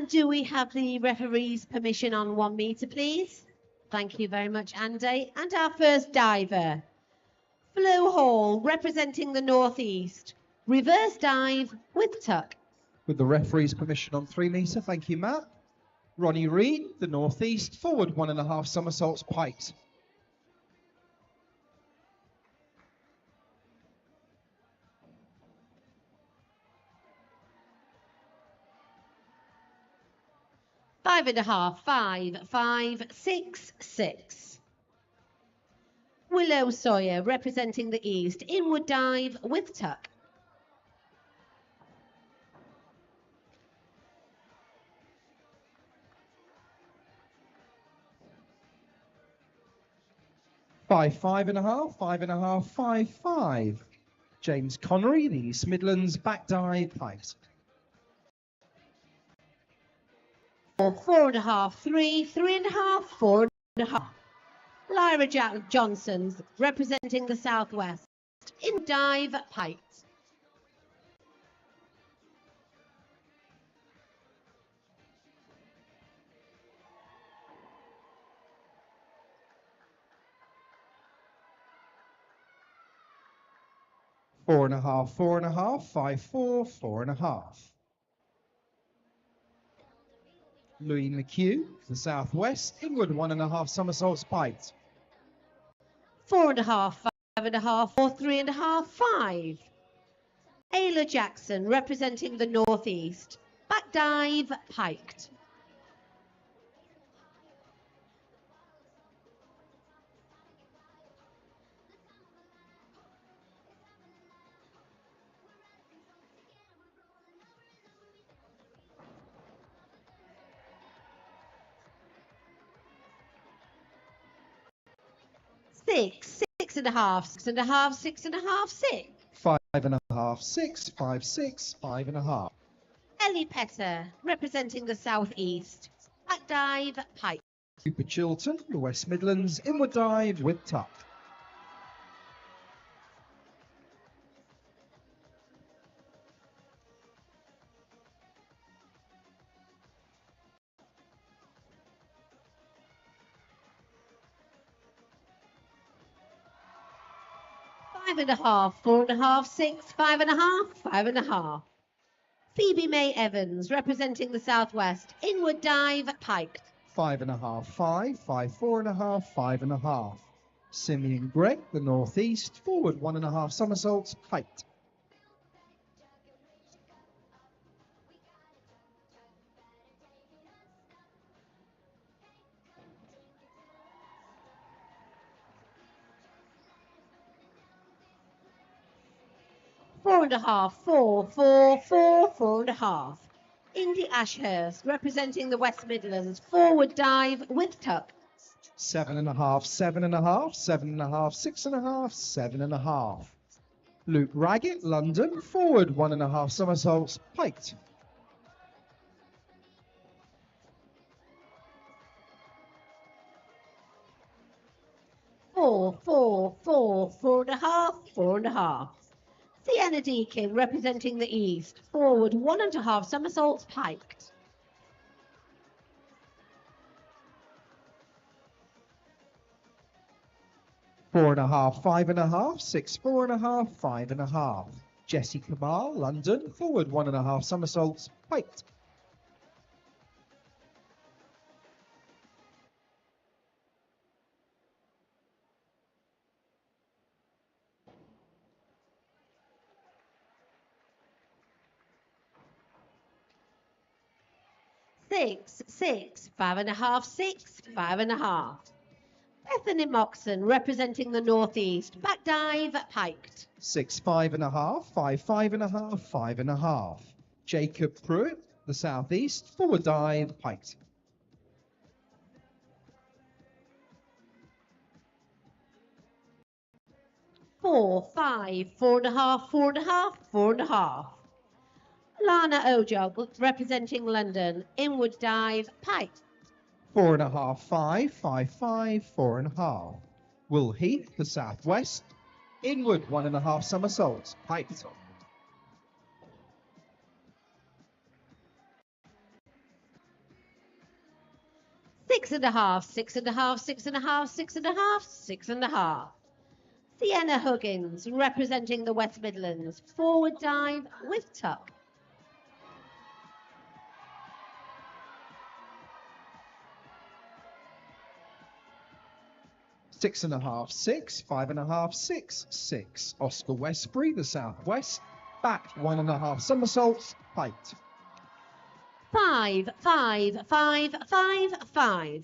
do we have the referee's permission on 1 metre, please? Thank you very much, Andy. And our first diver, Flo Hall, representing the North East. Reverse dive with tuck. With the referee's permission on 3 metre, thank you, Matt. Ronnie Reed, the North East, forward 1.5 somersaults piked. Five and a half, 5, 5, 6, 6. Willow Sawyer, representing the East, inward dive with tuck. Five, 5.5, 5.5, 5, 5. James Connery, the East Midlands, back dive piked. 4, 4.5, 3, 3.5, 4.5. Lyra Johnson's, representing the Southwest, in dive piked. 4.5, 4.5, 5, 4, 4.5. Louis McHugh, the Southwest, inward 1.5 somersaults piked. 4.5, 5.5, 4, 3.5, 5. Ayla Jackson, representing the North East, back dive piked. 6, 6.5, 6.5, 6.5, 6. 5.5, 6, 5, 6, 5.5. Ellie Petter, representing the South East, back dive piked. Cooper Chilton, the West Midlands, inward dive with tuck. 5.5, 4.5, 6, 5.5, 5.5. Phoebe May Evans, representing the Southwest, inward dive piked. 5.5, 5, 5, 4.5, 5.5. Simeon Gregg, the North East, forward 1.5 somersaults piked. 4.5, 4, 4, 4, 4.5. Indy Ashurst, representing the West Midlands, forward dive with tuck. 7.5, 7.5, 7.5, 6.5, 7.5. Luke Raggett, London, forward 1.5 somersaults piked. 4, 4, 4, 4.5, 4.5. Sienna Deakin, representing the East, forward 1.5 somersaults piked. 4.5, 5.5, 6, 4.5, 5.5. Jessie Kamal, London, forward 1.5 somersaults piked. 6, 6, 5.5, 6, 5.5. Bethany Moxon, representing the North East, back dive piked. 6, 5.5, 5, 5.5, 5.5. Jacob Pruitt, the South East, forward dive piked. 4, 5, 4.5, 4.5, 4.5. Lana Ojog, representing London, inward dive piked. 4.5, 5, 5, 5, 4.5. Will Heath, the Southwest, inward 1.5 somersaults piked. Six and a half, six and a half, six and a half, six and a half, six and a half. Sienna Huggins, representing the West Midlands, forward dive with tuck. Six and a half, six, five and a half, six, six. Oscar Westbury, the southwest, back 1.5 somersaults, height. Five, five, five, five, five.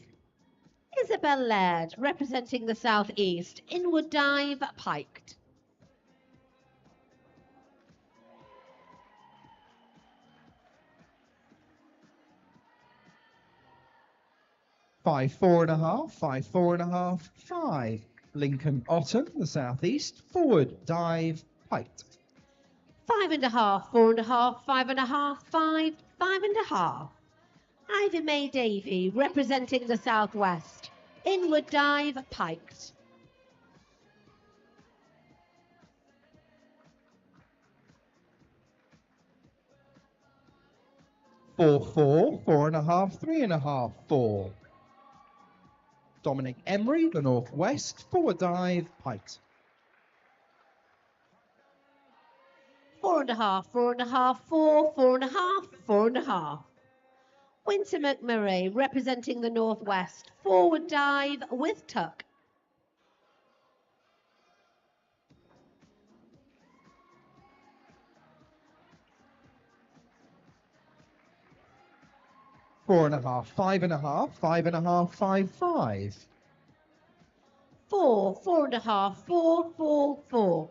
Isabel Laird, representing the southeast, inward dive, piked. 5, 4.5, 5, 4.5, 5. Lincoln Otten, the southeast, forward dive, height. Five and a half, four and a half, five and a half, five, five and a half. Ivy May Davey, representing the southwest, inward dive, piked. 4, 4, 4.5, 3.5, 4. Dominic Emery, the northwest, forward dive, height. Four and a half, four and a half, four, four and a half, four and a half. Winter McMurray, representing the northwest, forward dive with tuck. 4.5, 5.5, 5.5, 5, 5. Four, four and a half, four, four, four.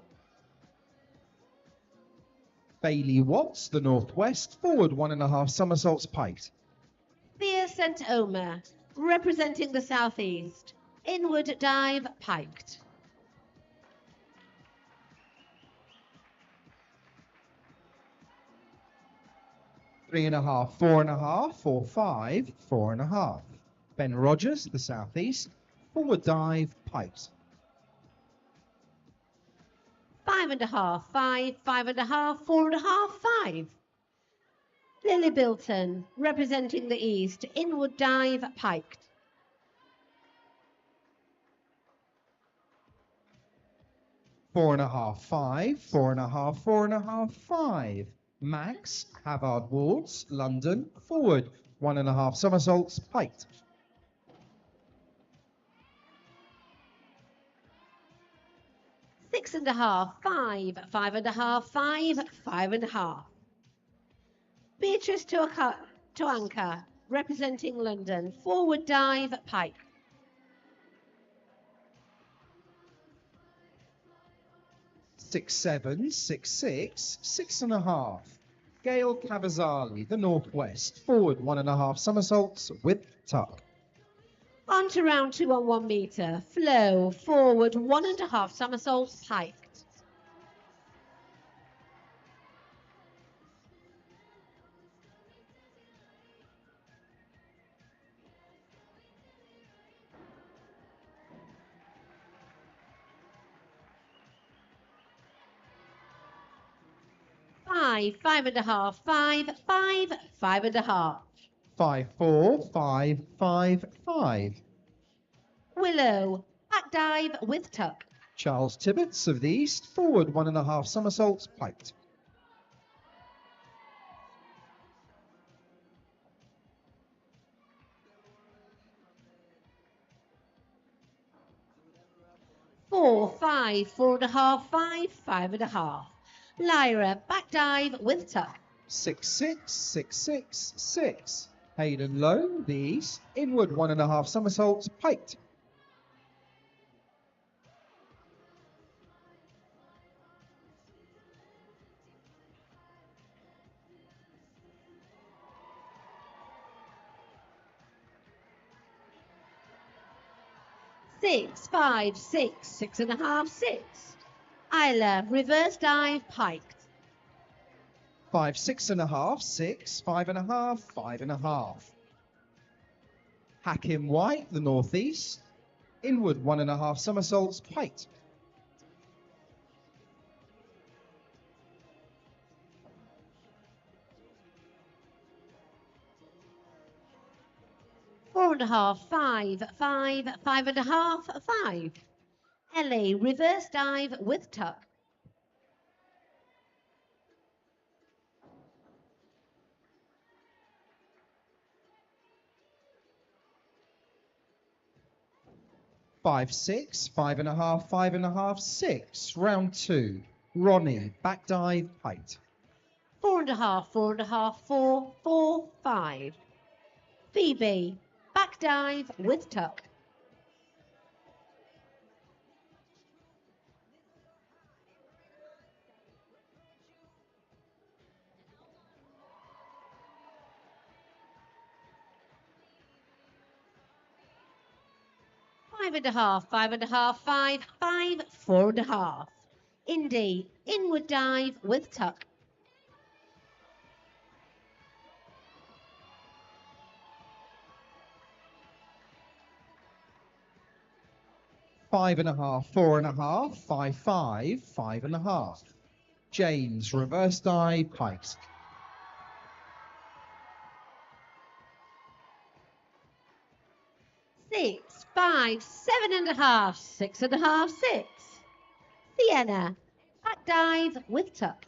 Bailey Watts, the northwest, forward 1.5 somersaults, height. Thea St. Omer, representing the southeast, inward dive, piked. 3.5, 4.5, 4, 5, 4.5. Ben Rogers, the southeast, forward dive, height. Five and a half, five, five and a half, four and a half, five. Lily Bilton, representing the east, inward dive, piked. 4.5, 5, 4.5, 4.5, 5. Max, Havard Wards, London, forward 1.5 somersaults, height. 6 and a half, five, five and a half, five, five and a half. Beatrice Toanka, representing London, forward dive, pike. 6, 7, 6, 6, 6.5. Gail Cavazzali, the northwest, forward 1.5 somersaults with tuck. On to round 2 on 1 metre. Flow, forward 1.5 somersaults, piked. Five, five and a half, five, five, five and a half. 5, 4, 5, 5, 5. Willow, back dive with tuck. Charles Tibbets of the east, forward 1.5 somersaults, piked. 4, 5, 4.5, 5, five and a half. Lyra, back dive with tuck. 6, 6, 6, 6, 6. Hayden Lowe, the east, inward 1.5 somersaults, piked. 6, 5, 6, 6.5, 6. Isla, reverse dive, piked. 5, 6.5, 6, 5.5, 5.5. Hakim White, the northeast, inward 1.5 somersaults, piked. 4.5, 5, 5, 5.5, 5. Ellie, reverse dive with tuck. 5, 6, 5.5, 5.5, 6. Round 2. Ronnie, back dive, height. 4.5, 4.5, 4, 4, 5. Phoebe, back dive with tuck. 5.5, 5.5, 5, 5, 4.5. Indy, inward dive with tuck. 5.5, 4.5, 5, 5, 5.5. James, reverse dive, height. 6, 5, 7.5, 6.5, 6. Sienna, back dive with tuck.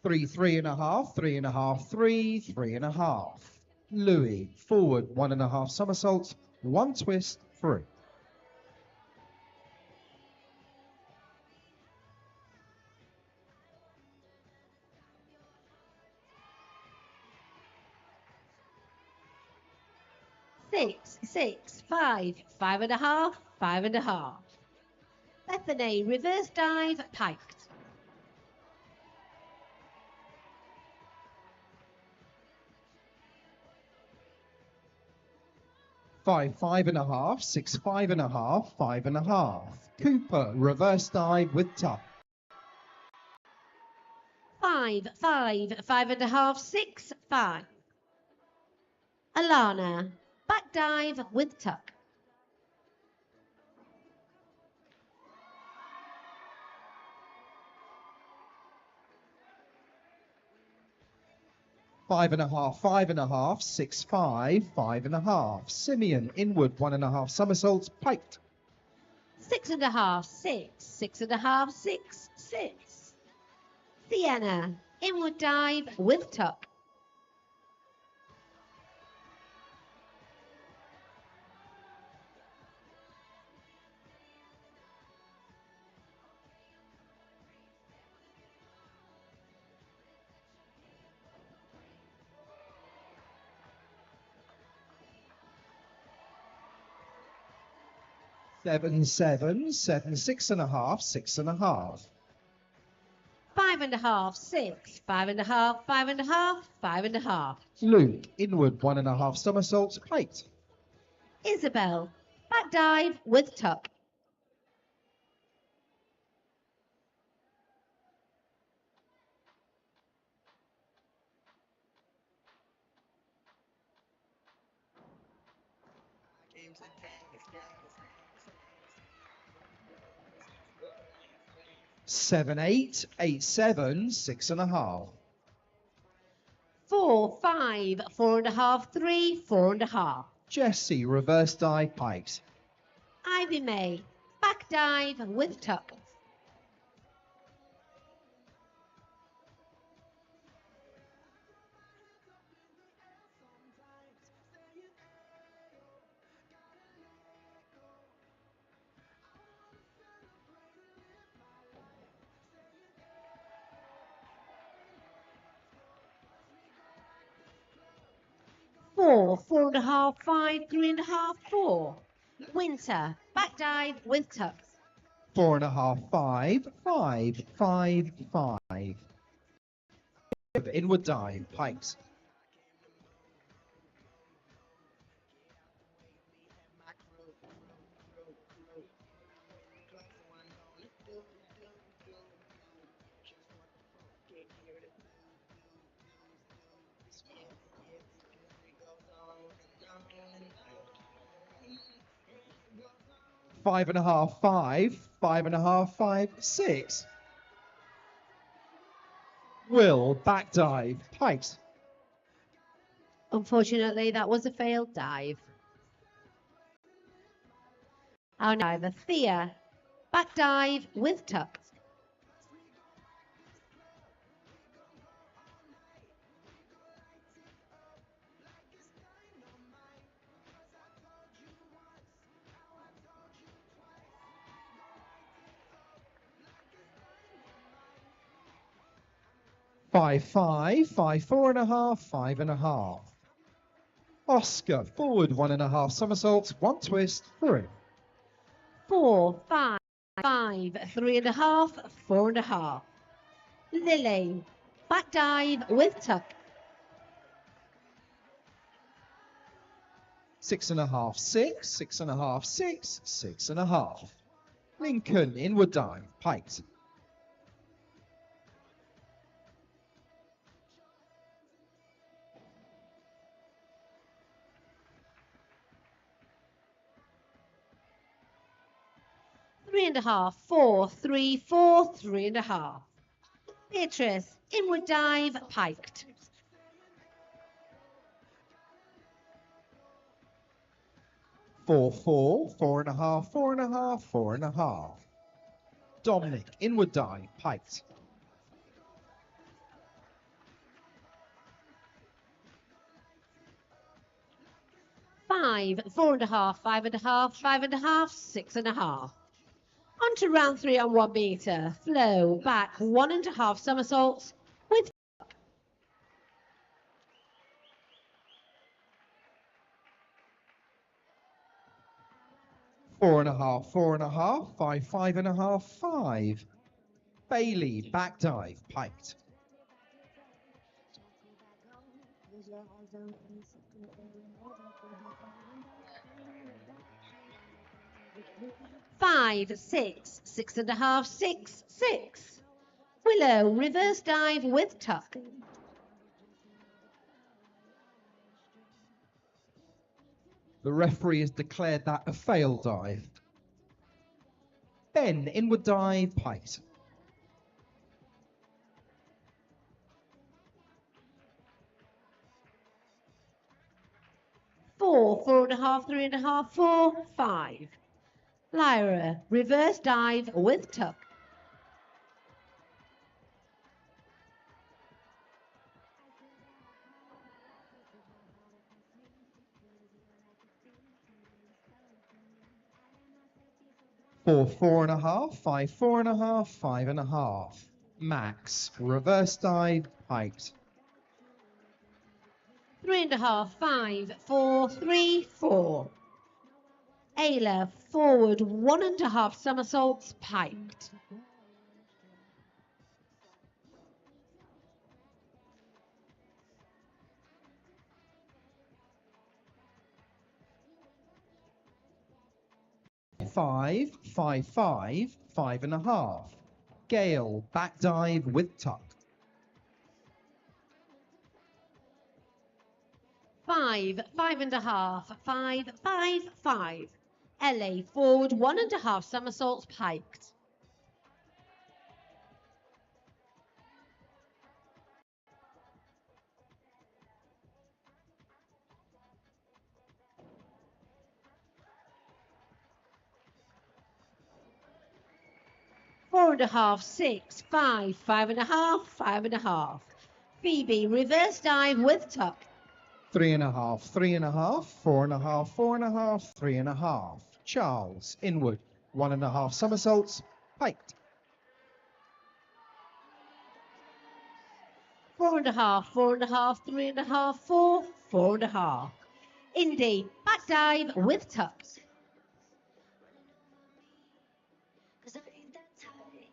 3, 3.5, 3.5, 3, 3.5. Louis, forward 1.5 somersaults, 1 twist, 3. 6, 6, 5, 5.5, 5.5. Bethany, reverse dive, piked. 5, 5.5, 6, 5.5, 5.5. Cooper, reverse dive with tuck. 5, 5, 5.5, 6, 5. Alana, back dive with tuck. 5.5, 5.5, 6, 5, 5.5. Simeon, inward 1.5 somersaults, piked. 6.5, 6, 6.5, 6, 6. Sienna, inward dive with tuck. 7, 7, 7, 6.5, 6.5. 5.5, 6, 5.5, 5.5, 5.5. Luke, inward 1.5 somersaults, piked. Isabel, back dive with tuck. 7, 8, 8, 7, 6.5. 4, 5, 4.5, 3, 4.5. Jesse, reverse dive, piked. Ivy May, back dive with tuck. 4, 4.5, 5, 3.5, 4. Winter, back dive with tuck. 4.5, 5, 5, 5, 5. Inward dive, piked. 5.5, 5, 5.5, 5, 6. Will, back dive, piked. Unfortunately, that was a failed dive. Our diver, Thea, back dive with tuck. Five, five, 4.5, 5.5. Oscar, forward 1.5 somersaults, 1 twist, 3. 4, 5, 5, 3.5, 4.5. Lily, back dive with tuck. 6.5, 6, 6.5, 6, 6.5. Lincoln, inward dive, piked. Three and a half, 4, 3, 4, 3.5. Beatrice, inward dive, piked. 4, 4, 4.5, 4.5, 4.5. Dominic, inward dive, piked. 5, 4.5, 5.5, 5.5, 6.5. On to round 3 on 1 metre. Flow back 1.5 somersaults with 4.5, 4.5, 5, 5.5, 5. Bailey, back dive, piked. 5, 6, 6.5, 6, 6. Willow, reverse dive with tuck. The referee has declared that a failed dive. Ben, inward dive, piked. 4, 4.5, 3.5, 4, 5. Lyra, reverse dive with tuck. 4, 4.5, 5, 4.5, 5.5. Max, reverse dive, piked. 3.5, 5, 4, 3, 4. Ayla, forward 1.5 somersaults, piked. 5, 5, 5, 5.5. Gale, back dive with tuck. 5, 5.5, 5, 5, 5. Ellie, forward 1.5 somersaults, piked. 4.5, 6, 5, 5.5, 5.5. Phoebe, reverse dive with tuck. 3.5, 3.5, 4.5, 4.5, 3.5. Charles, inward, 1.5 somersaults, piked. 4.5, 4.5, 3.5, 4, 4.5. Indy, back dive with tuck. 'Cause I ain't that tight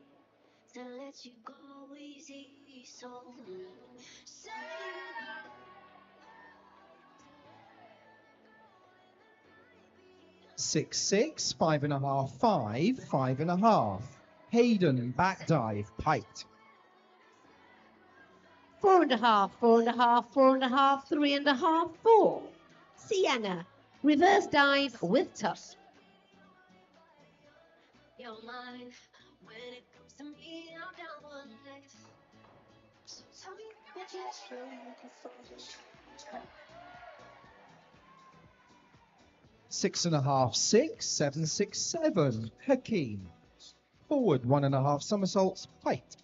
to let you go easy. So say 6, 6, 5.5, 5, 5.5. Hayden, back dive, piked. 4.5, 4.5, 4.5, 3.5, 4. Sienna, reverse dive with tuck. you're mine when it comes to me. I'm down one leg. So 6.5, 6, 7, 6, 7. Hakeem. Forward 1.5 somersaults, height.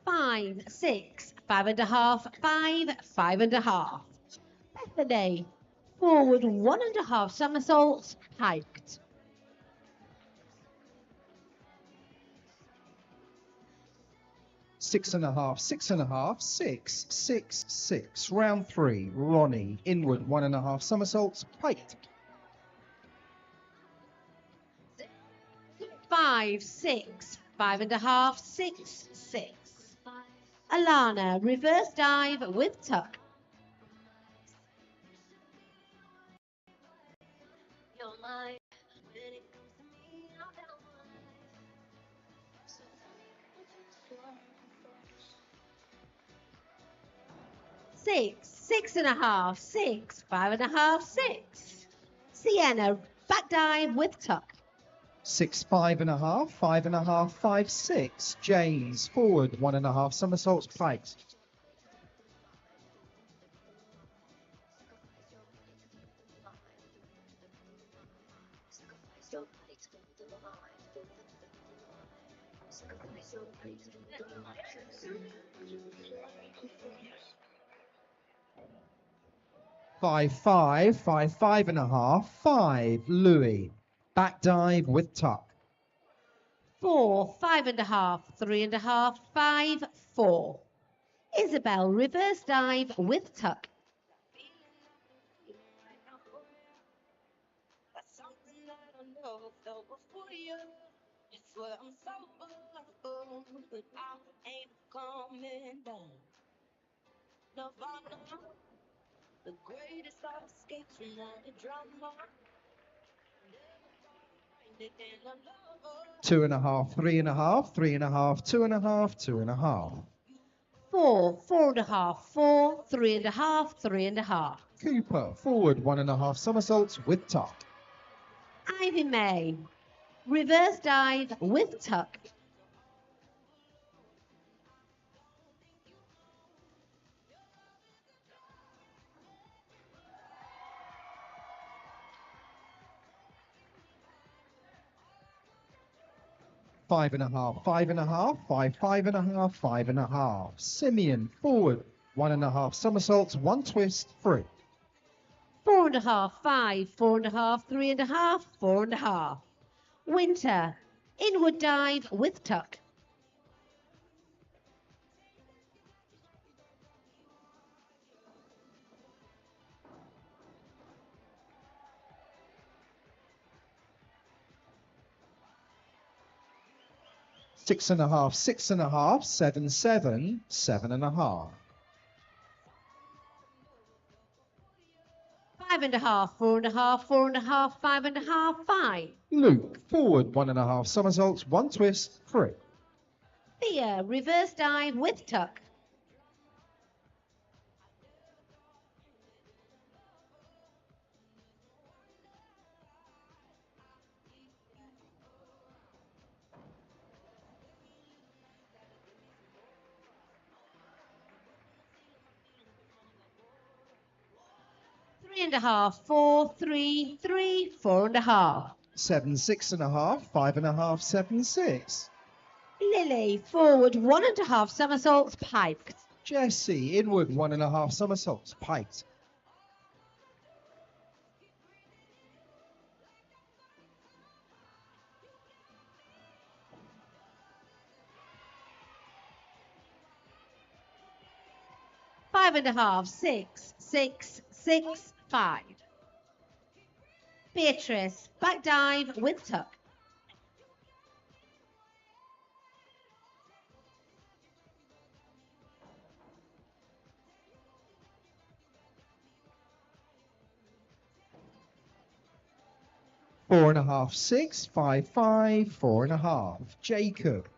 5, 6, 5.5, 5, 5.5. Bethany. Forward 1.5 somersaults, piked. 6.5, 6.5, 6, 6, 6. Round 3. Ronnie. Inward 1.5 somersaults, height. 5, 6, 5.5, 6, 6. Alana, reverse dive with tuck. You're mine. When it comes to me, I'll bet on my life. So Six, 6.5, 6, 5.5, 6. Sienna, back dive with tuck. 6, 5.5, 5.5, 5, 6. James. Forward 1.5 somersaults, height. 5, 5, 5, 5.5, 5. Louis. Back dive with tuck. 4, 5.5, 3.5, 5, 4. Isabel, reverse dive with tuck. that's something that I know felt before you. I swear I'm sober, but I ain't coming down. Nirvana, the greatest escape from all the drama. Never find it in a lover. 2.5, 3.5, 3.5, 2.5, 2.5. 4, 4.5, 4, 3.5, 3.5. Cooper. Forward 1.5 somersaults with tuck. Ivy May, reverse dive with tuck. 5.5, 5.5, 5, 5.5, 5.5. Simeon. Forward 1.5 somersaults, 1 twist, 3. 4.5, 5, 4.5, 3.5, 4.5. Winter, inward dive with tuck. 6.5, 6.5, 7, 7, 7.5. 5.5, 4.5, 4.5, 5.5, 5. Luke. Forward 1.5 somersaults, 1 twist, 3. Thea, reverse dive with tuck. 3.5, 4, 3, 3, 4.5. 7, 6.5, 5.5, 7, 6. Lily, forward 1.5 somersaults, piked. Jesse. Inward 1.5 somersaults, piked. 5.5, 6, 6, 6, 5. Beatrice, back dive with tuck. 4.5, 6, 5, 5, 4.5. Jacob.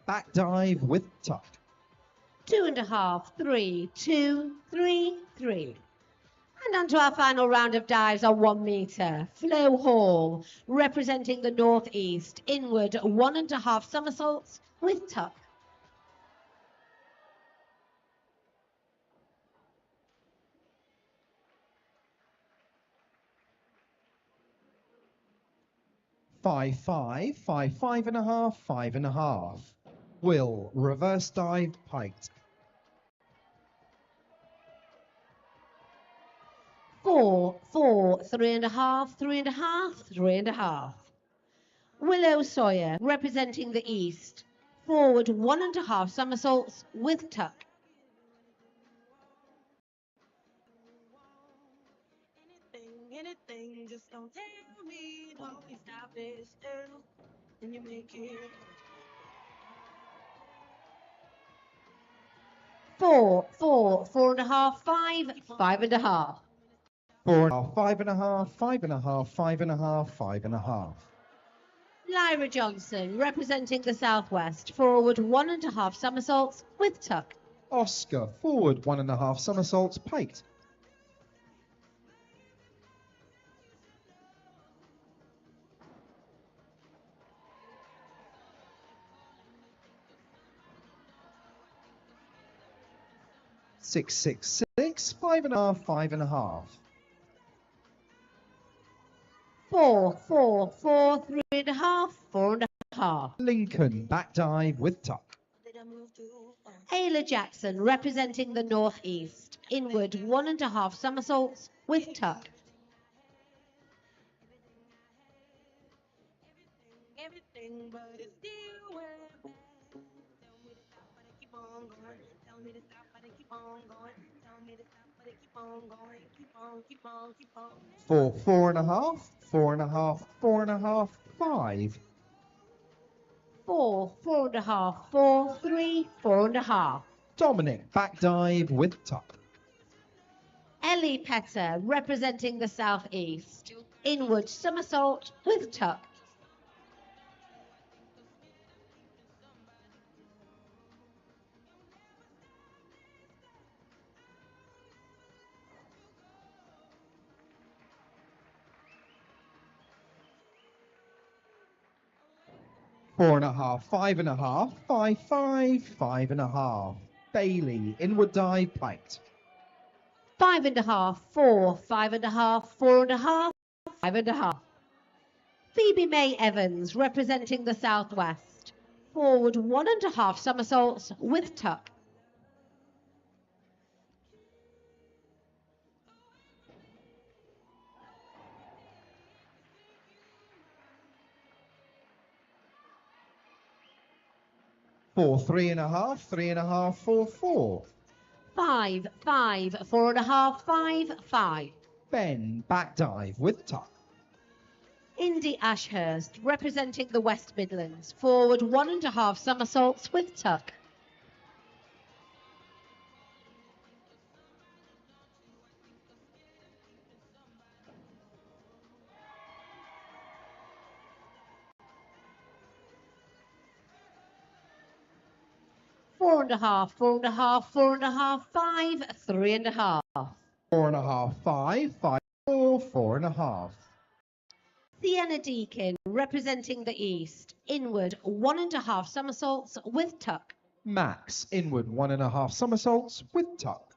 Back dive with tuck. 2.5, 3, 2, 3, 3. And on to our final round of dives on 1 metre. Flo Hall, representing the northeast, inward 1.5 somersaults with tuck. Five, 5.5, 5.5. Will, reverse dive, piked. 4, 3.5, 3.5, 3.5. Willow Sawyer, representing the east, forward 1.5 somersaults with tuck. Anything, just don't tell me, don't you stop it still, and you make it. 4, 4.5, 5, 5.5. 4.5, 5.5, 5.5, 5.5, 5.5. Lyra Johnson, representing the southwest, forward 1.5 somersaults with tuck. Oscar, forward 1.5 somersaults, piked. 6, 5.5, 5.5. 4, 3.5, 4.5. Lincoln, back dive with tuck. Did I move too far? Ayla Jackson, representing the northeast, inward 1.5 somersaults with tuck. Everything, but it's still where I'm at. Tell me to stop, but I keep on going. Tell me to stop, but I keep on going. Tell me to stop, but I keep on going. Keep on. 4, 4.5, 4.5, 4.5, 5. 4, 4.5, 4, 3, 4.5. Dominic, back dive with tuck. Ellie Petter, representing the southeast, inward somersault with tuck. 4.5, 5.5, 5, 5.5. Bailey, inward dive, piked. 5.5, 4, 5.5, 4.5, 5.5. Phoebe May Evans, representing the southwest, forward 1.5 somersaults with tuck. 4, 3.5, 3.5, 4, 4. 5, 4.5, 5, 5. Ben, back dive with tuck. Indy Ashurst, representing the West Midlands, forward 1.5 somersaults with tuck. 4.5, 4.5, 4.5, 5, 3.5. 4.5, 5, 5, 4, 4.5. Sienna Deakin, representing the east, inward 1.5 somersaults with tuck. Max, inward 1.5 somersaults with tuck.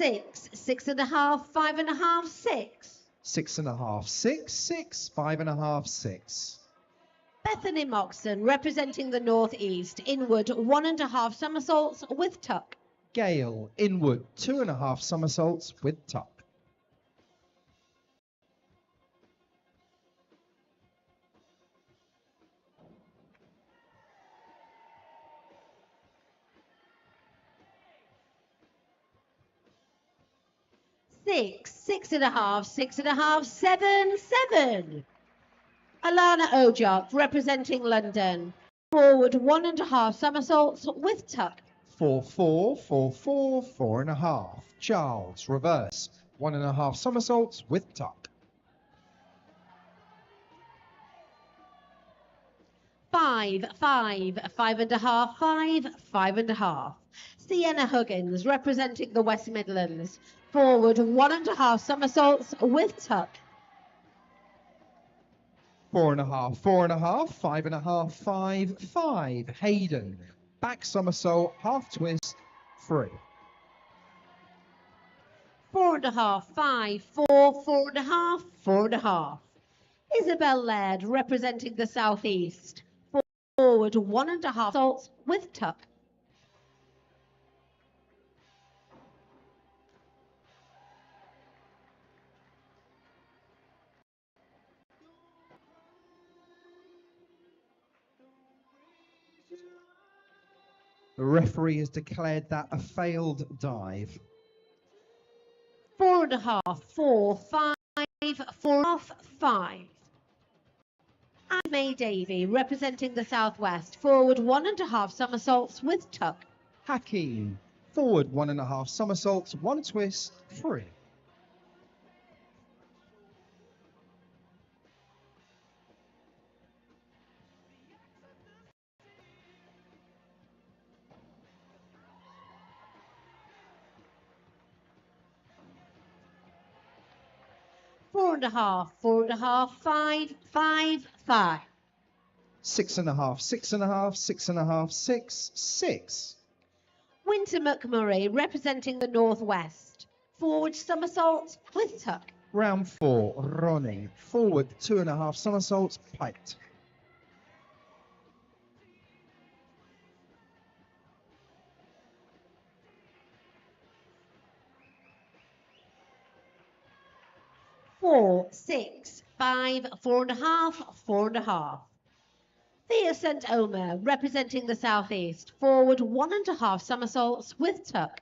6, 6.5, 5.5, 6. 6.5, 6, 5.5, 6. Bethany Moxon, representing the northeast, inward 1.5 somersaults with tuck. Gale, inward 2.5 somersaults with tuck. 6, 6.5, 6.5, 7, 7. Alana Ojok, representing London, Forward 1.5 somersaults with tuck. 4-4, 4-4, 4.5. Charles, reverse. 1.5 somersaults with tuck. 5, 5, 5.5, 5, 5.5. Sienna Huggins, representing the West Midlands. Forward 1.5 somersaults with tuck. 4.5, 4.5, 5.5, 5, 5. Hayden, back somersault, half twist, 3. 4.5, 5, 4, 4.5, 4.5. Isabel Laird, representing the South East. Forward 1.5 somersaults with tuck. The referee has declared that a failed dive. 4.5, 4, 5, 4.5, 5. And May Davy, representing the Southwest. Forward 1.5 somersaults with tuck. Hakeem, forward 1.5 somersaults, 1 twist, 3. 4.5, 4.5, 5, 5, 5. 6.5, 6.5, 6.5, 6, 6. Winter McMurray, representing the Northwest. Forward somersault with tuck. Round 4, Ronnie, forward 2.5 somersaults, piked. 4, 6, 5, 4.5, 4.5. Thea St. Omer, representing the Southeast. Forward 1.5 somersaults with tuck.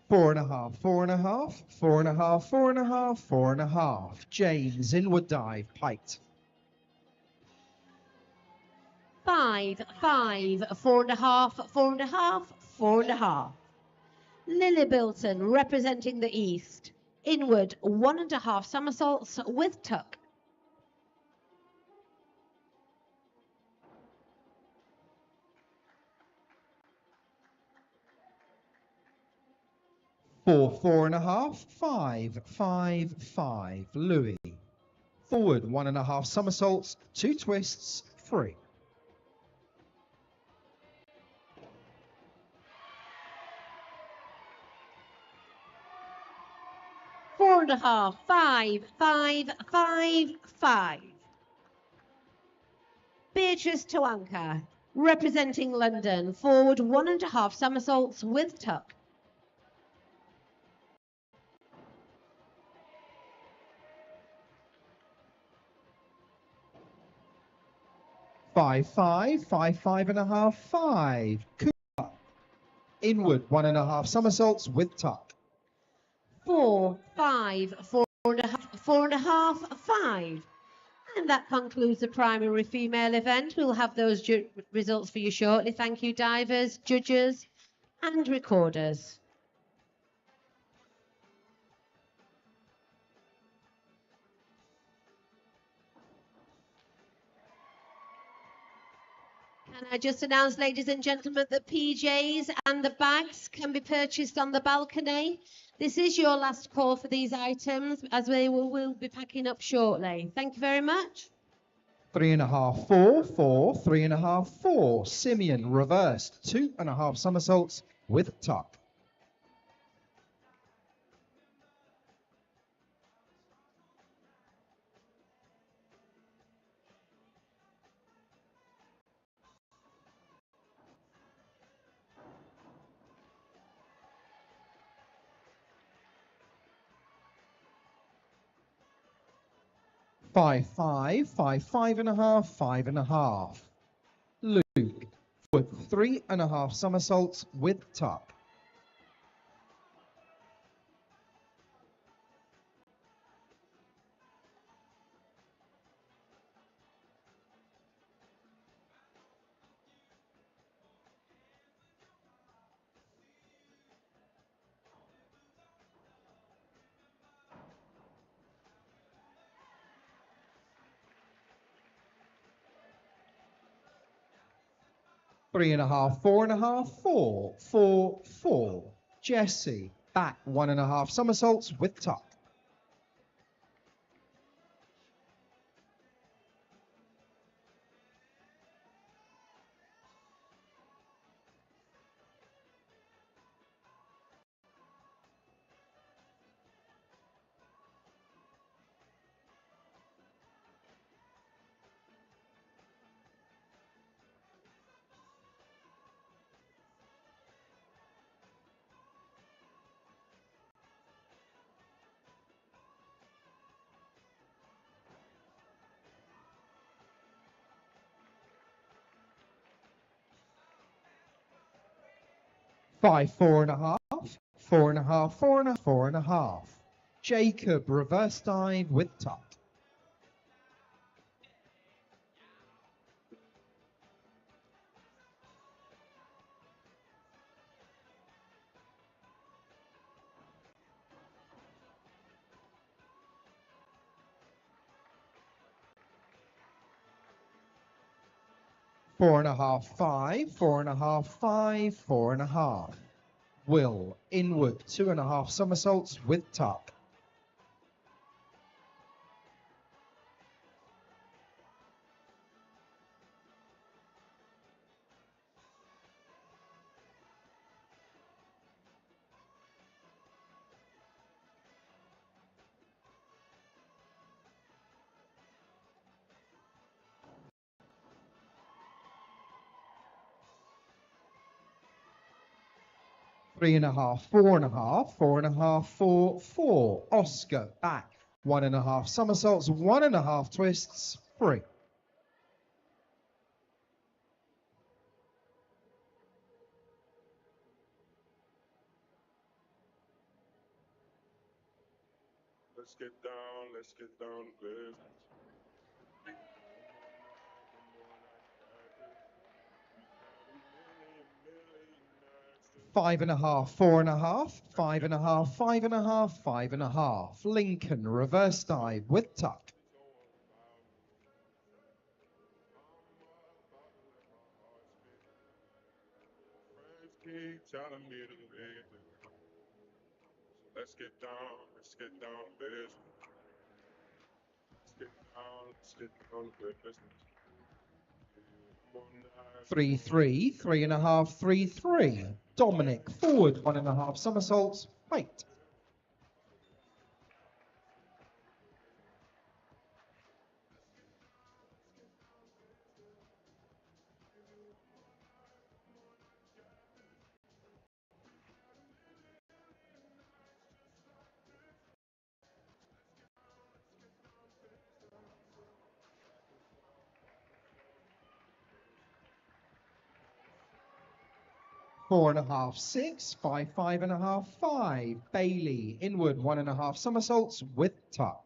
4.5, 4.5, 4.5, 4.5, 4.5. James, inward dive, piked. 5, 5, 4.5, 4.5, 4.5. Lily Bilton, representing the East. Inward 1.5 somersaults with tuck. 4, 4.5, 5, 5, 5. Louis, forward 1.5 somersaults, 2 twists, 3. 4.5, 5, 5, 5, 5. Beatrice Tawanka, representing London. Forward 1.5 somersaults with tuck. 5, 5, 5, 5.5, 5. Cooper, inward 1.5 somersaults with tuck. 4, 5, 4.5, 5. And that concludes the primary female event. We'll have those results for you shortly. Thank you, divers, judges, and recorders. Can I just announce, ladies and gentlemen, that PJs and the bags can be purchased on the balcony. This is your last call for these items, as we will be packing up shortly. Thank you very much. 3.5, 4, 4, 3.5, 4. Simeon, reversed, 2.5 somersaults with tuck. 5, 5, 5, 5.5, 5.5. Luke, forward 3.5 somersaults with tuck. 3.5, 4.5, 4, 4, 4. Jessie, back 1.5 somersaults with tuck. 5, 4.5, 4.5, 4.5, 4.5. Jacob, reverse dive with tuck. 4.5, 5, 4.5, 5, 4.5. Will, inward 2.5 somersaults with tuck. 3.5, 4.5, 4.5, 4, 4. Oscar, back 1.5 somersaults, 1.5 twists, free. Let's get down to business. 5.5, 4.5, 5.5, 5.5, 5.5. Lincoln, reverse dive with tuck. Friends keep telling me to leave. Let's get down to business. Let's get down to business. 3, 3, 3.5, 3, 3. Dominic, forward 1.5 somersaults, height. 4.5, 6, 5, 5.5, 5. Bailey, inward 1.5 somersaults with tuck.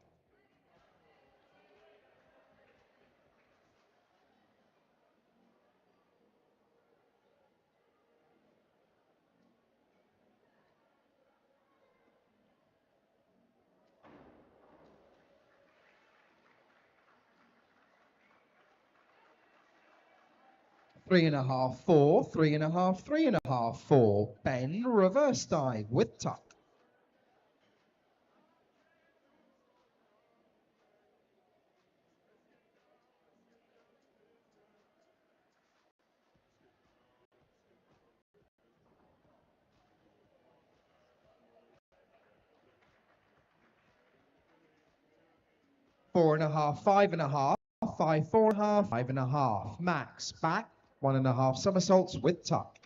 3.5, 4, 3.5, 3.5, 4. Ben, reverse dive with tuck. 4.5, 5.5, 5, 4.5, 5.5. Max, back 1.5 somersaults with tuck.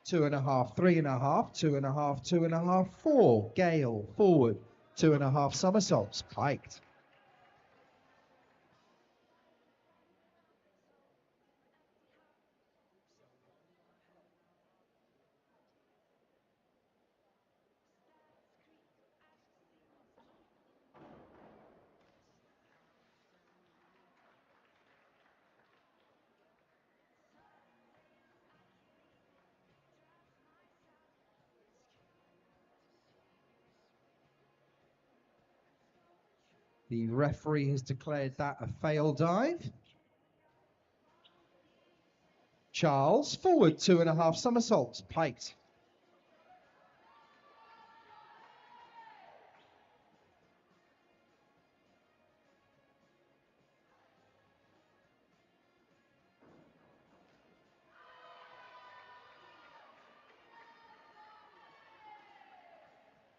2.5, 3.5, 2.5, 2.5, 4. Gale, forward 2.5 somersaults, piked. The referee has declared that a fail dive. Charles, forward 2.5 somersaults, piked.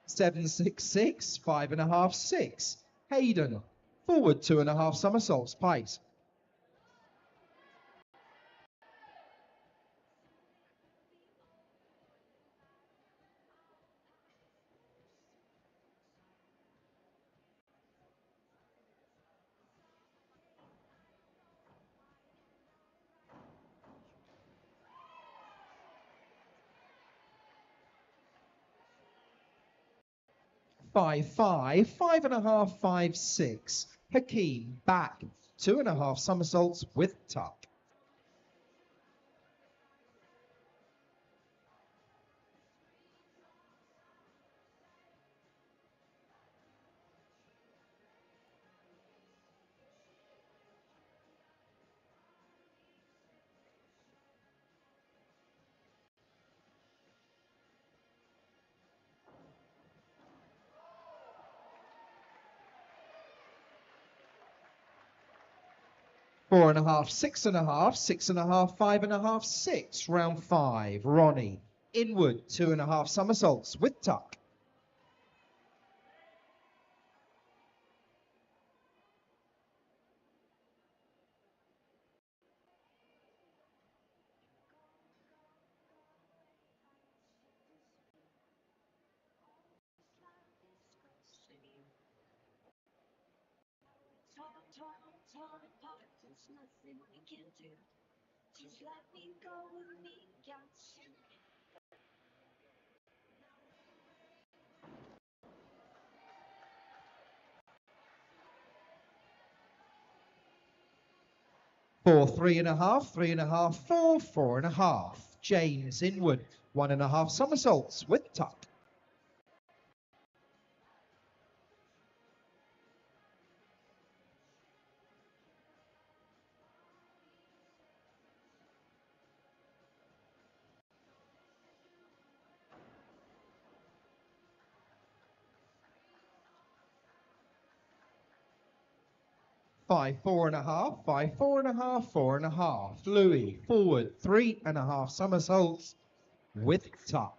Seven, 6, 6, 5.5, 6. Hayden, forward 2.5 somersaults, piked. Five, 5, 5.5, 5, 6. Hakeem, back, 2.5 somersaults with tuck. 4.5, 6.5, 6.5, 5.5, 6. Round 5. Ronnie, inward 2.5 somersaults with tuck. 4, 3.5, 3.5, 4, 4.5. James, inward 1.5 somersaults with tuck. 5, 4.5, 5, 4.5, 4.5. Louis, forward 3.5 somersaults with tuck.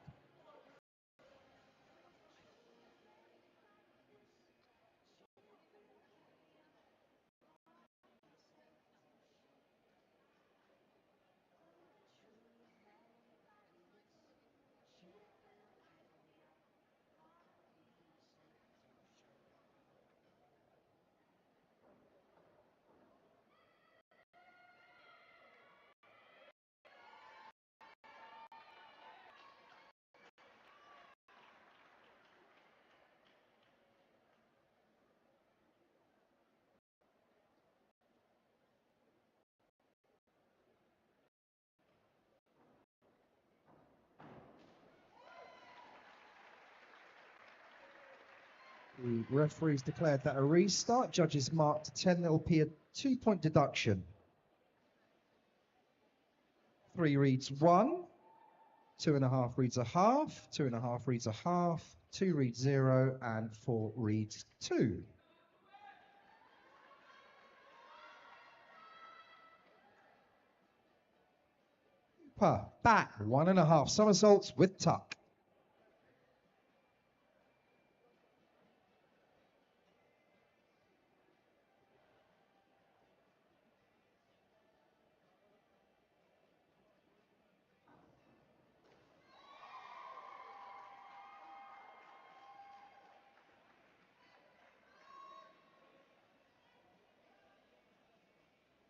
The referees declared that a restart. Judges marked 10. There will be a 2-point deduction. 3 reads 1. 2.5 reads a half. 2.5 reads a half. 2 reads 0. And 4 reads 2. Back 1.5 somersaults with tuck.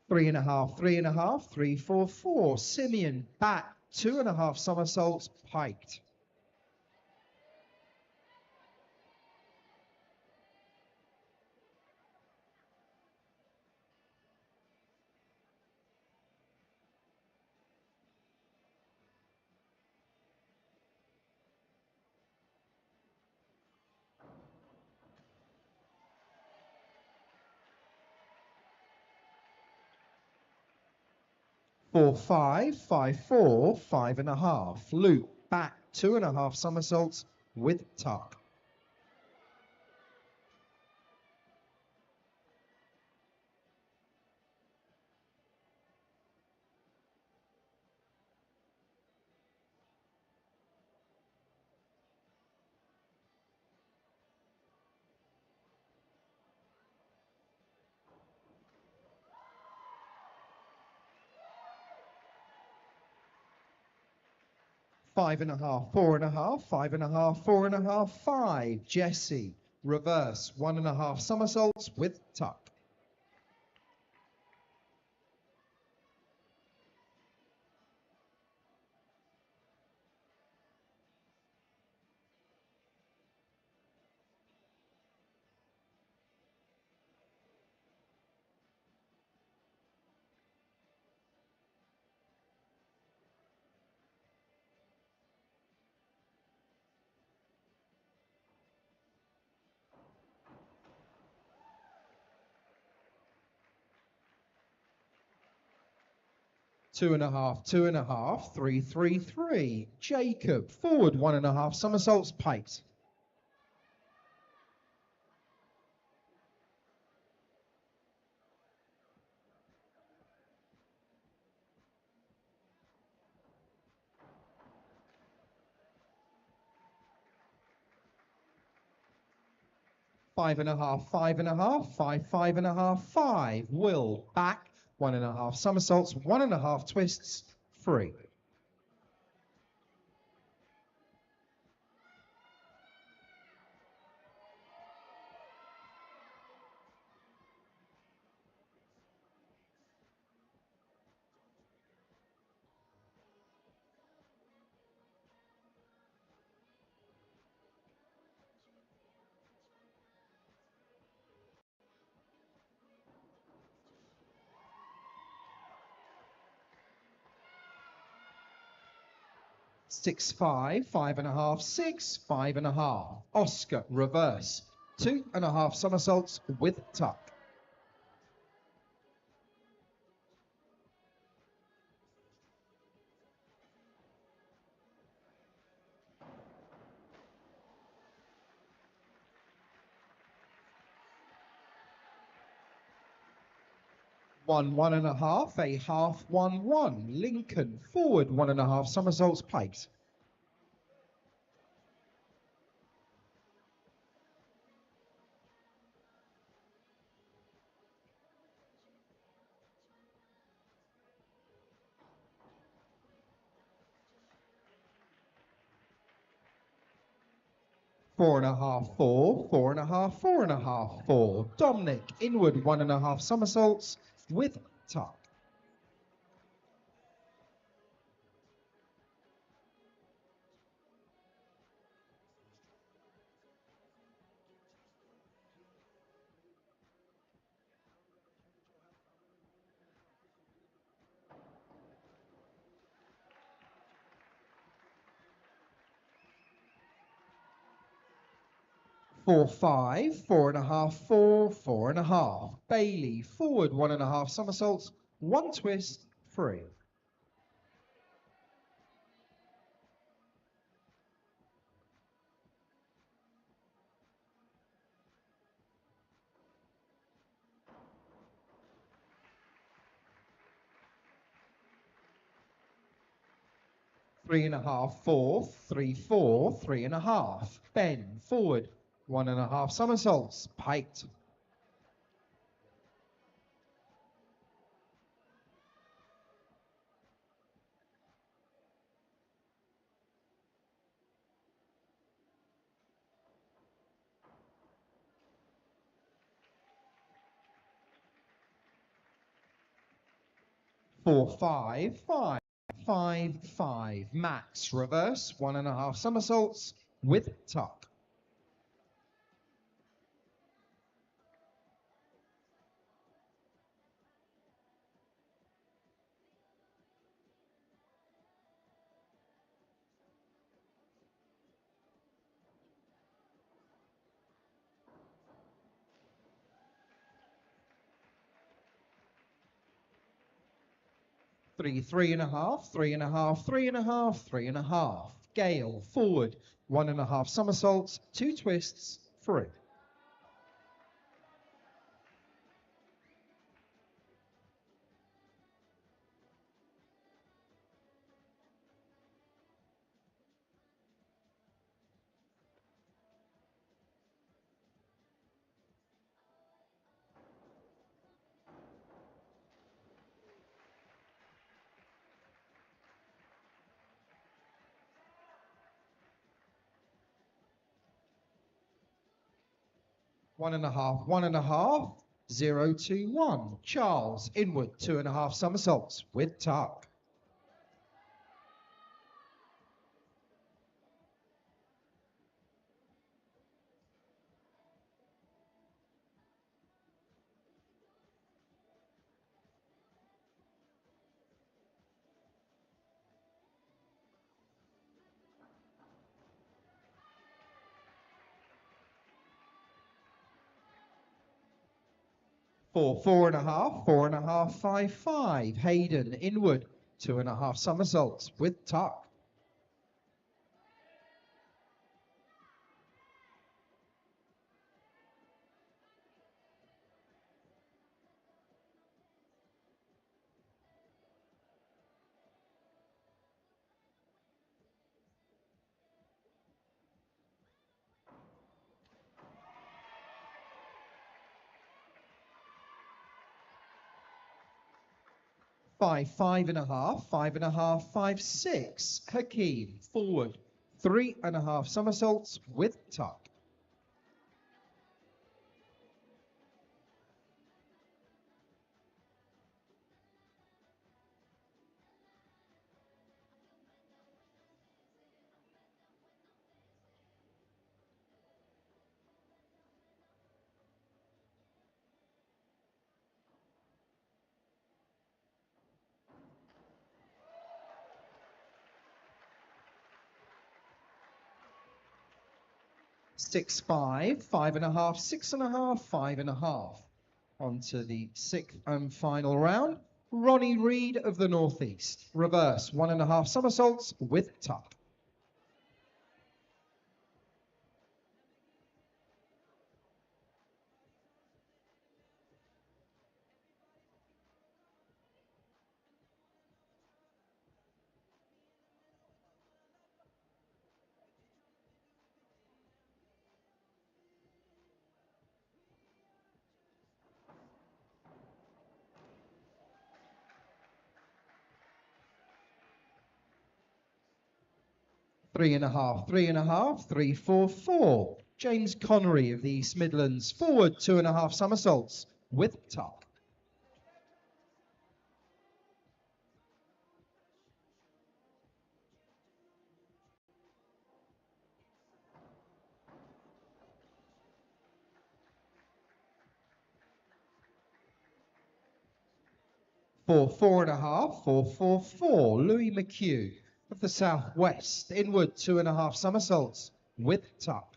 3.5, 3.5, 3, 4, 4. Simeon, back, 2.5 somersaults, piked. 4, 5, 5, 4, 5.5. Loop, back, 2.5 somersaults with tuck. 5.5, 4.5, 5.5, 4.5, 5. Jesse, reverse, 1.5 somersaults with tuck. 2.5, 2.5, 3, 3, 3. Jacob, forward, 1.5 somersaults, piked. 5.5, 5.5, 5, 5.5, 5. Will, back, 1.5 somersaults, 1.5 twists, free. 6, 5, 5.5, 6, 5.5. Oscar, reverse, 2.5 somersaults with tuck. 1, 1.5, a half, 1, 1. Lincoln, forward, 1.5 somersaults, piked. 4.5, 4, 4.5, 4.5, 4. Dominic, inward, 1.5 somersaults with tuck. 4, 5, 4.5, 4, 4.5. Bailey, forward, 1.5 somersaults, 1 twist, free. 3.5, 4, 3, 4, 3.5. Ben, forward, 1.5 somersaults, piked. 4, 5, 5, 5, 5. Max, reverse, 1.5 somersaults with tuck. 3, 3.5, 3.5, 3.5, 3.5. Gale, forward, 1.5 somersaults, 2 twists, free. One and a half, 1.5, 0, 2, 1. Charles, inward, 2.5 somersaults with tuck. 4, 4.5, 4.5, 5, 5. Hayden, inward, 2.5 somersaults with tuck. 5, 5.5, 5.5, 5, 6. Hakeem, forward, 3.5 somersaults with tuck. 6, 5, 5.5, 6.5, 5.5. On to the 6th and final round. Ronnie Reed of the Northeast. Reverse, 1.5 somersaults with tuck. 3.5, 3.5, 3, 4, 4. James Connery of the East Midlands. Forward, 2.5 somersaults with tuck. 4, 4.5, 4, 4, 4. Louis McHugh of the South West. Inward, 2.5 somersaults with tuck.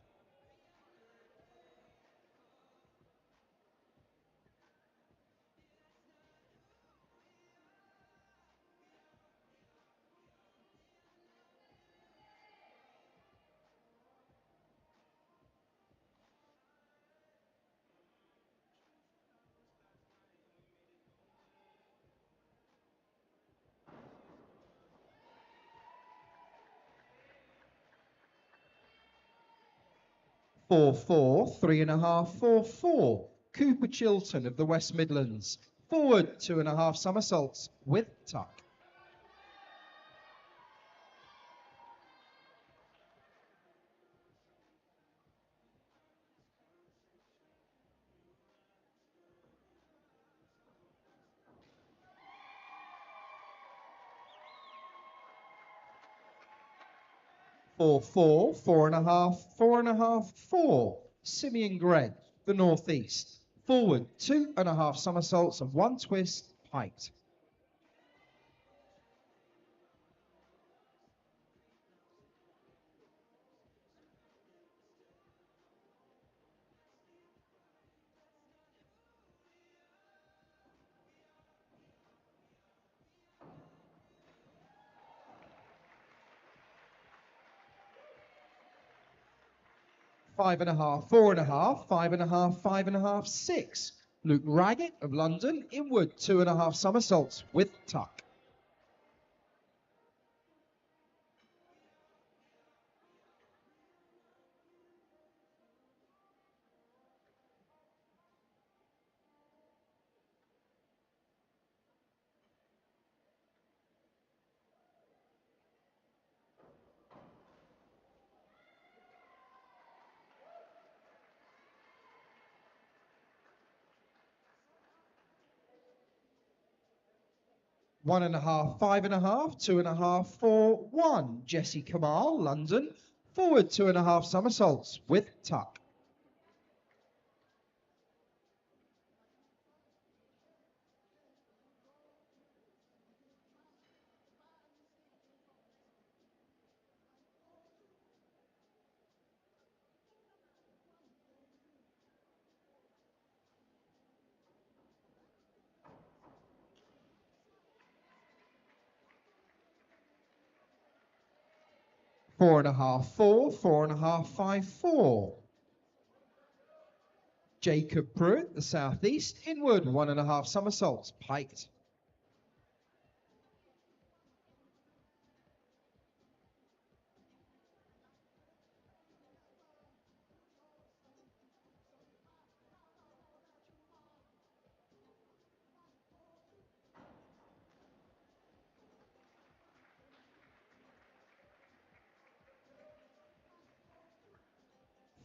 4, 4, 3.5, 4, 4. Cooper Chilton of the West Midlands. Forward, 2.5 somersaults with tuck. 4, 4.5, 4.5, 4. Simeon Gred, the northeast. Forward, 2.5 somersaults and 1 twist, piked. 5.5, 4.5, 5.5, 5.5, 6. Luke Raggett of London, inward, 2.5 somersaults with tuck. 1.5, 5.5, 2.5, 4, 1. Jesse Kamal, London, forward, 2.5 somersaults with tuck. 4.5, 4, 4.5, 5, 4. Jacob Pruitt, the southeast, inward, 1.5 somersaults, piked.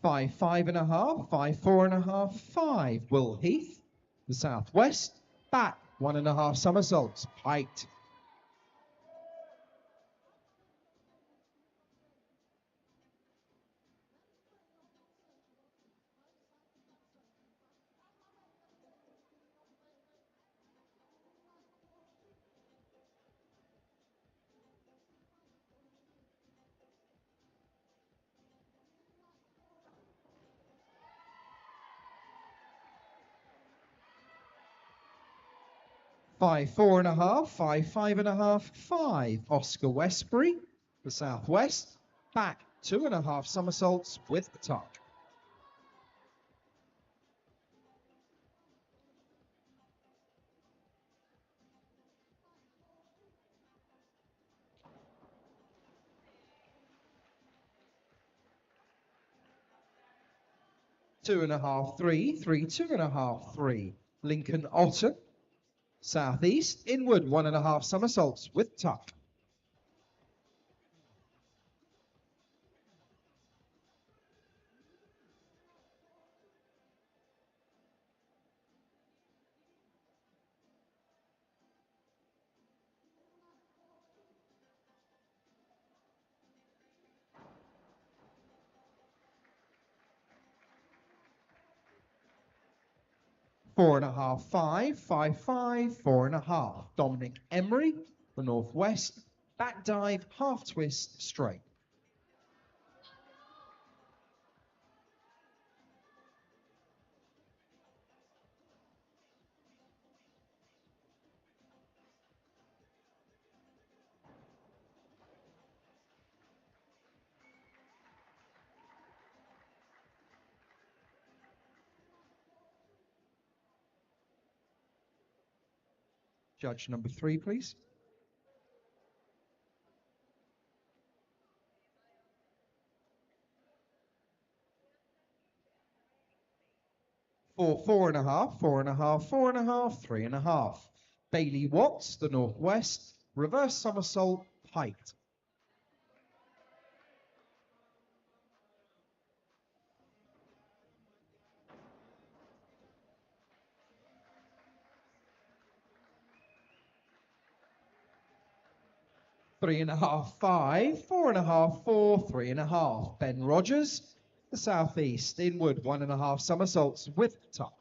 5, 5.5, 5, 4.5, 5. Will Heath, the southwest, back, 1.5 somersaults, piked. 5, 4.5, 5, 5.5, 5. Oscar Westbury, the southwest, back, 2.5 somersaults with the tuck. 2.5, 3, 3, 2.5, 3. Lincoln Otter, southeast, inward, 1.5 somersaults with tuck. 4.5, 5, 5, 5, 4.5. Dominic Emery, the northwest, back dive, half twist, straight. 'Judge number 3, please. 4, 4.5, 4.5, 4.5, 3.5. Bailey Watts, the northwest, reverse somersault, piked. 3.5, 5, 4.5, 4, 3.5. Ben Rogers, the southeast, inward, 1.5 somersaults with tuck.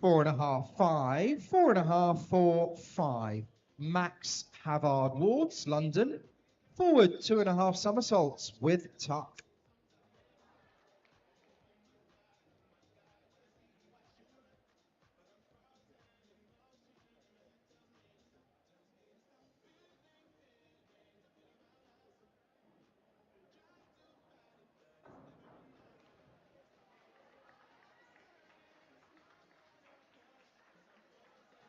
4.5, 5, 4.5, 4, 5. Max Havard Wards, London, forward 2.5 somersaults with tuck.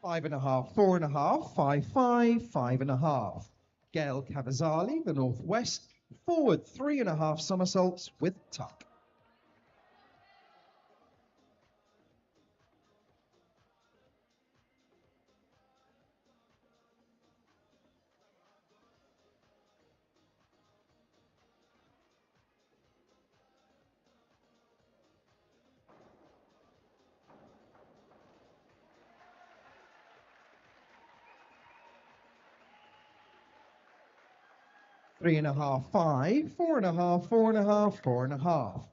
5.5, 4.5, 5, 5, 5.5. Gail Cavazzali, the northwest, forward 3.5 somersaults with tuck. 3.5, 5, 4.5, 4.5, 4.5.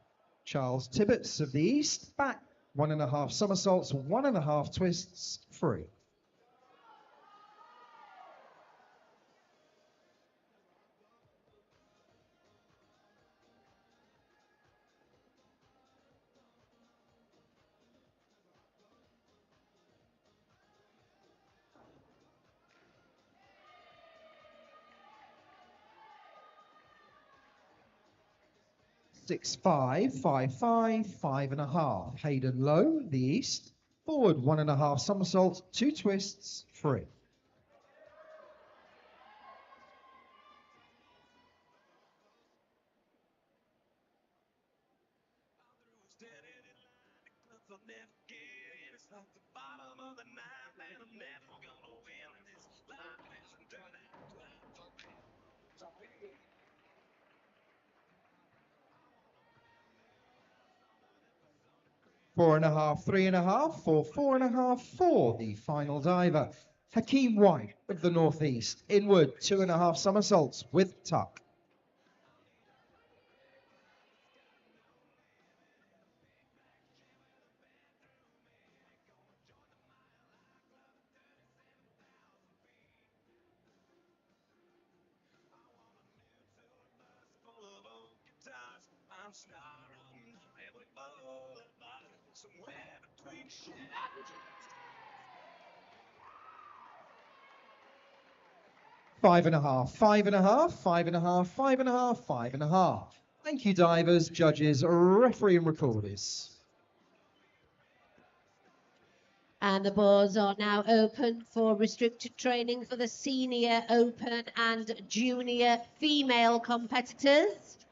Charles Tibbets of the east, back 1.5 somersaults, 1.5 twists, free. 6, 5, 5, 5, 5.5. Hayden Low, the east, forward 1.5 somersaults, 2 twists, free. 4.5, 3.5, 4, 4.5, 4. The final diver. Hakeem White of the northeast, inward 2.5 somersaults with tuck. 5.5, 5.5, 5.5, 5.5, 5.5. Thank you, divers, judges, referee and recorders. And the boards are now open for restricted training for the senior open and junior female competitors.